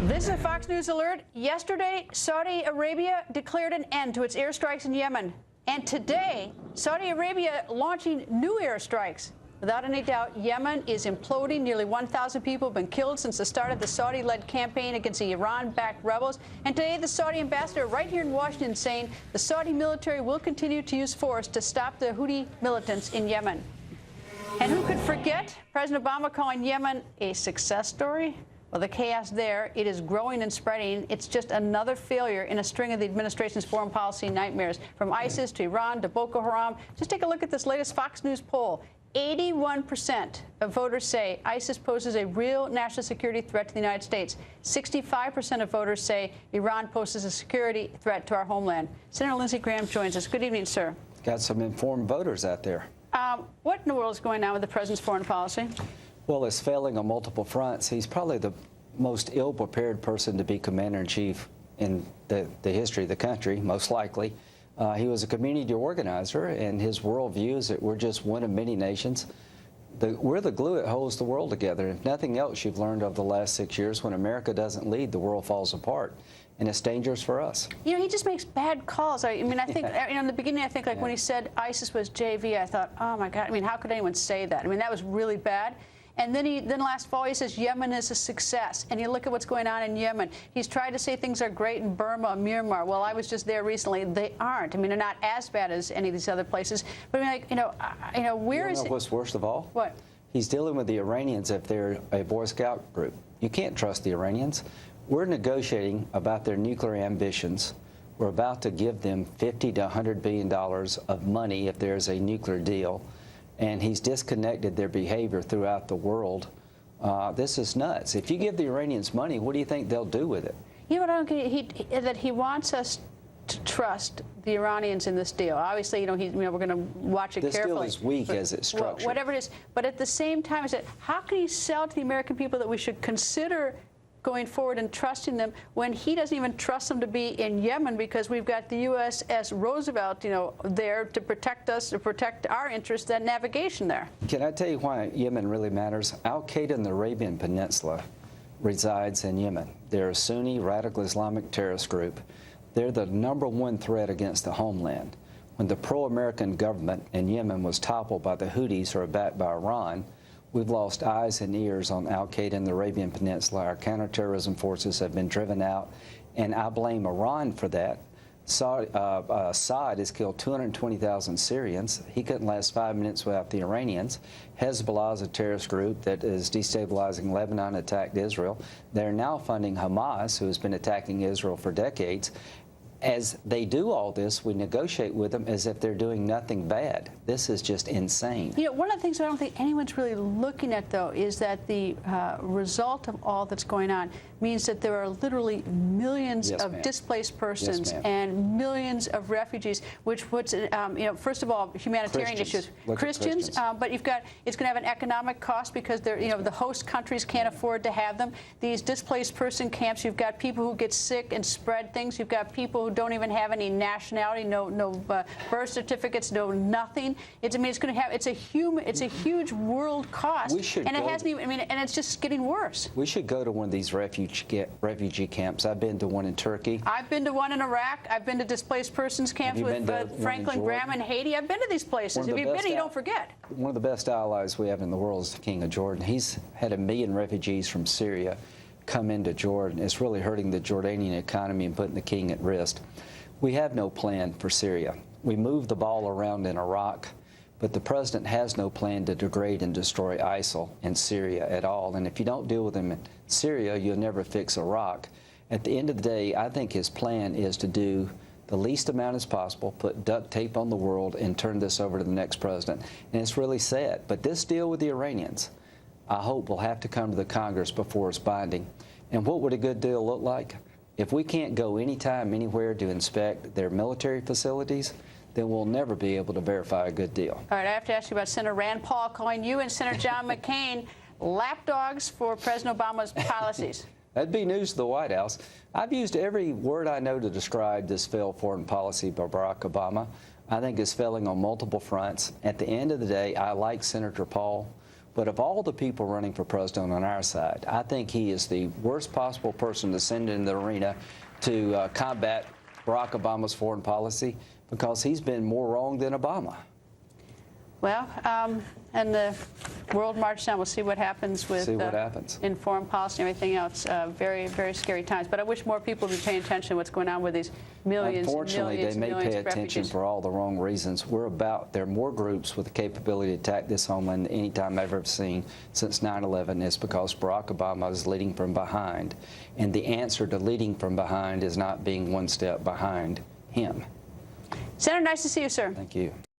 This is a Fox News alert. Yesterday, Saudi Arabia declared an end to its airstrikes in Yemen. And today, Saudi Arabia launching new airstrikes. Without any doubt, Yemen is imploding. Nearly 1,000 people have been killed since the start of the Saudi-led campaign against the Iran-backed rebels. And today, the Saudi ambassador right here in Washington saying the Saudi military will continue to use force to stop the Houthi militants in Yemen. And who could forget President Obama calling Yemen a success story? Well, the chaos there, it is growing and spreading. It's just another failure in a string of the administration's foreign policy nightmares, from ISIS to Iran to Boko Haram. Just take a look at this latest Fox News poll. 81% of voters say ISIS poses a real national security threat to the United States. 65% of voters say Iran poses a security threat to our homeland. Senator Lindsey Graham joins us. Good evening, sir. Got some informed voters out there. What in the world is going on with the president's foreign policy? Well, it's failing on multiple fronts. He's probably the most ill-prepared person to be commander-in-chief in the history of the country, most likely. He was a community organizer, and his worldview is that we're just one of many nations. We're the glue that holds the world together. If nothing else you've learned over the last 6 years, when America doesn't lead, the world falls apart. And it's dangerous for us. You know, he just makes bad calls. I mean, I think, you know, in the beginning, I think, like, when he said ISIS was JV, I thought, oh, my God, I mean, how could anyone say that? I mean, that was really bad. And then last fall, he says Yemen is a success. And you look at what's going on in Yemen. He's tried to say things are great in Burma, Myanmar. Well, I was just there recently. They aren't. I mean, they're not as bad as any of these other places. But I mean, like, where is it? What's worst of all? What? He's dealing with the Iranians if they're a Boy Scout group. You can't trust the Iranians. We're negotiating about their nuclear ambitions. We're about to give them $50 to $100 billion of money if there's a nuclear deal. And he's disconnected their behavior throughout the world. This is nuts. If you give the Iranians money, what do you think they'll do with it? You know what I don't get? That he wants us to trust the Iranians in this deal. Obviously, we're going to watch it carefully. This deal is weak as it's structured. Whatever it is. But at the same time, I said, how can he sell to the American people that we should consider going forward and trusting them when he doesn't even trust them to be in Yemen, because we've got the USS Roosevelt, there to protect us, to protect our interests, that navigation there. Can I tell you why Yemen really matters? Al-Qaeda in the Arabian Peninsula resides in Yemen. They're a Sunni radical Islamic terrorist group. They're the #1 threat against the homeland. When the pro-American government in Yemen was toppled by the Houthis, who are backed by Iran, we've lost eyes and ears on Al-Qaeda in the Arabian Peninsula. Our counterterrorism forces have been driven out, and I blame Iran for that. Assad has killed 220,000 Syrians. He couldn't last 5 minutes without the Iranians. Hezbollah is a terrorist group that is destabilizing Lebanon, attacked Israel. They're now funding Hamas, who has been attacking Israel for decades. As they do all this, we negotiate with them as if they're doing nothing bad. This is just insane. One of the things I don't think anyone's really looking at, though, is that the result of all that's going on means that there are literally millions of displaced persons and millions of refugees, which puts, first of all, humanitarian issues. Christians, but it's going to have an economic cost because the host countries can't afford to have them. These displaced person camps, you've got people who get sick and spread things. You've got people who don't even have any nationality, no birth certificates, no nothing. It's going to have. It's a huge world cost, and it hasn't even. And it's just getting worse. We should go to one of these refugee camps. I've been to one in Turkey. I've been to one in Iraq. I've been to displaced persons camps with Franklin Graham in Haiti. I've been to these places. If you've been, you don't forget. One of the best allies we have in the world is the King of Jordan. He's had 1 million refugees from Syria come into Jordan. It's really hurting the Jordanian economy and putting the king at risk. We have no plan for Syria. We move the ball around in Iraq, but the president has no plan to degrade and destroy ISIL in Syria at all. And if you don't deal with them in Syria, you'll never fix Iraq. At the end of the day, I think his plan is to do the least amount as possible, put duct tape on the world, and turn this over to the next president. And it's really sad. But this deal with the Iranians, I hope, will have to come to the Congress before it's binding. And what would a good deal look like? If we can't go anytime, anywhere to inspect their military facilities, then we'll never be able to verify a good deal. All right, I have to ask you about Senator Rand Paul calling you and Senator John McCain lapdogs for President Obama's policies. That'd be news to the White House. I've used every word I know to describe this failed foreign policy by Barack Obama. I think it's failing on multiple fronts. At the end of the day, I like Senator Paul. But of all the people running for president on our side, I think he is the worst possible person to send in the arena to combat Barack Obama's foreign policy, because he's been more wrong than Obama. Well, and the world marches on. We'll see what happens with in foreign policy and everything else. Very, very scary times. But I wish more people would be paying attention to what's going on with these millions Unfortunately, and millions they may and millions pay of attention refugees. for all the wrong reasons. There are more groups with the capability to attack this homeland than any time I've ever seen since 9/11. It's because Barack Obama is leading from behind. And the answer to leading from behind is not being one step behind him. Senator, nice to see you, sir. Thank you.